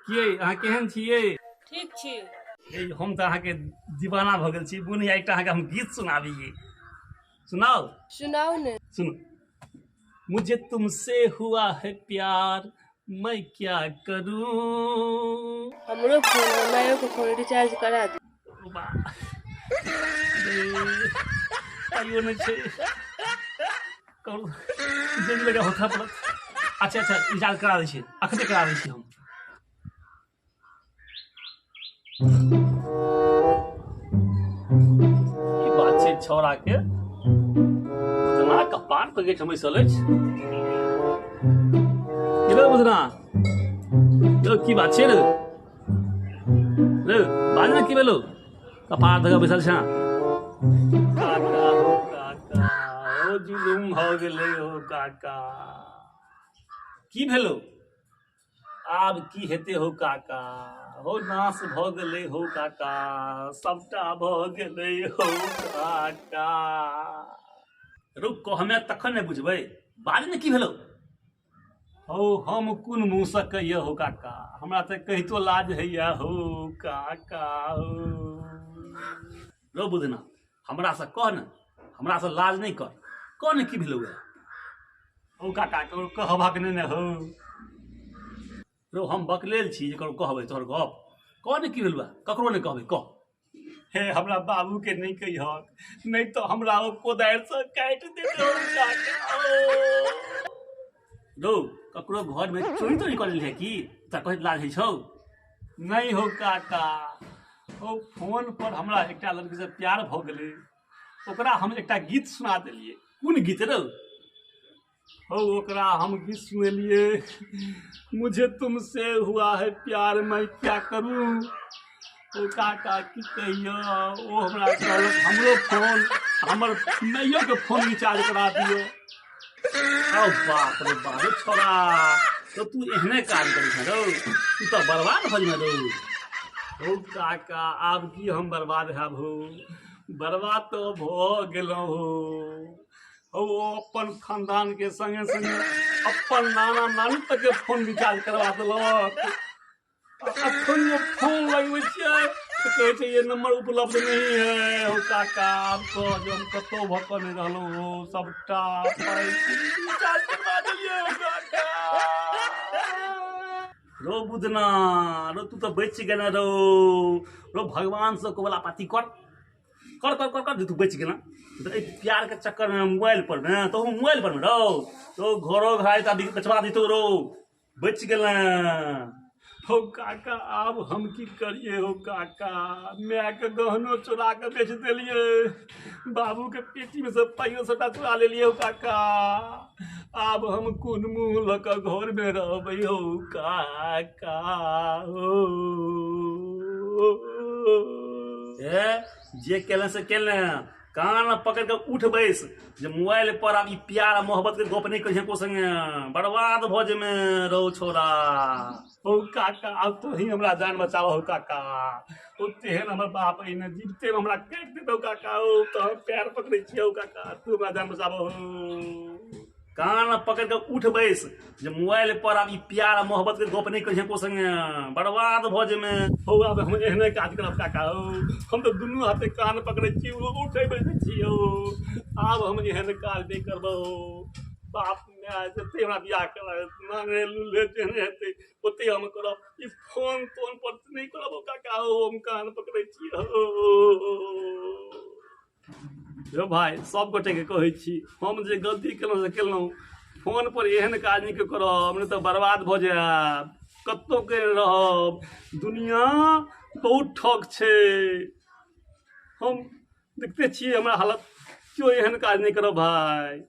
किए अहाँ केहन छियै? ठीक छी। हम तऽ अहाँके दीवाना भऽ गेल छी। बुनिया एकटा अहाँके हम गीत सुनाबिए। सुनाओ? सुनाओ ने। सुनो। मुझे तुमसे हुआ है प्यार, मैं क्या करूं। हमरो फोन और मायो के फोन रिचार्ज करा दी। पाइयो नहीं छे। करू जेन लगा होता पड़त। अच्छा रिचार्ज करा दै छी। अखने करा दै छी हम। की बात छै छौड़ा के बुधना कपार पर गेठ बैसल अछि। की रे बुधना यौ की बात छै रे? रे बाजना की भेलो? कपार धऽ बैसल छै। काका हो काका ओ जुलुम भऽ गेलै हो काका। की भेलो? आब की हेते हो काका? हो नाश भऽ गेलै हो काका। सबटा भऽ गेलै हो काका। रुक हमे तखन नहि बुझबै। बाज ने की भेलो? हो हम कोन मुँहसँ कहिए हो काका। हमरा तऽ कहितो लाज हैया हो काका हो। रो बुधना हमरासँ कह ने। हमरासँ लाज नहीं कर। कह ने की भेलो? हो काका ककरो कहबक नहीं ने हो। रो हम बकलेल छी जे ककरो कहबै तोहर गप। कह ने की भेलौ? ककरो नहीं कहबै कह। हे हमरा बाबू के नहीं कहिहक, नहीं तो हमरा ओ कोदारि से काटि देतै हो काका। रो ककरो घर में चोरी तोरी कर लेलियै की? तऽ कहैत लाज है छौ? नहीं हो काका। ओ फोन पर हमरा एकटा लड़की से प्यार भऽ गेलै। ओकरा हम एकटा गीत सुना देलियै। कोन गीत रो? हो ओकरा हम गीत सुनेलियै। मुझे तुमसे हुआ है प्यार मैं क्या करूं। ओ काका की कहियो ओ हमरा कहलक हमरो फोन हमर नैयो के फोन रिचार्ज करा दियो। ओ बाप रे बाप रे छोरा तो तू एहने काज करी है रो। तू तो बर्बाद हो जाए रो। ओ काका आब की हम बर्बाद हैब हो। बर्बाद तो भ गेलहुं हो। ओ अपन खानदान के संगे संगे अपन नाना नानी तक के फोन रिचार्ज करवा देलक। अखन जो फोन लगबै छियै तो कहै छै ये नंबर उपलब्ध नहीं है हो काका। आब कह जे हम कतौ भऽ नहीं रहलहुँ हो। सबटा पाइ रिचार्ज करवा देलियै हो काका। रो बुधना रो तू तो बच गेल रो। रो भगवान से कोबला पाती कर कर कर कर कर तू बच गेल। तो प्यार के चक्कर में मोबाइल पर में तो मोबाइल पर में रो तो घरो घाय ता बेचवा दी तो रो बच गेल। हो काका आब हम की करिए हो काका। माय के गहनो चुरा के बेच देलिए। बाबू के पेटी में से पाइयो सबटा चुरा लेलिए हो काका। आब हम कोन मुंह लऽ कऽ घर में रहबै हो काका हो। जे केले से केले कान पकड़ के उठ बैस जे मोबाइल पर आब ई प्यार मोहब्बत के गप नहीं करिहे को संगे। बर्बाद भ जेमे रहो छोरा। हो काका अब तो ही हमरा जान बचाओ हो काका। ओ तेहन हमर बाप ने जीवते में हमरा काटि देतौ काका। हो तो हम पैर पकड़े छियै हो काका। तू हमरा जान बचाबो हो। कान पकड़ के उठ बैस जे मोबाइल पर आब ई प्यार मोहब्बत के गप नहीं करिहे को संगे। बर्बाद भ जेमे। हो आब हम एहने काज करब काका हो। हम तो दुनू हाथे कान पकड़े छी उठे बैठे छी हो। आब हम एहन काज नहीं करबो। बाप माय जते हमरा बियाह करत मांगे लूले जेने हेतै ओते हम करब। ई फोन तोन पर नहीं करब हो काका हो। हम कान पकड़े छी हो। यो भाई सब गोटे के कहै छी हम जे गलती केलहुँ से केलहुँ। फोन पर एहन काज नहीं करब नहीं तो बर्बाद भ जायब। कतौ के रहब दुनिया बहुत ठक छै। हम देखते छियै हमरा हालत। क्यों एहन काज नहीं करब भाई।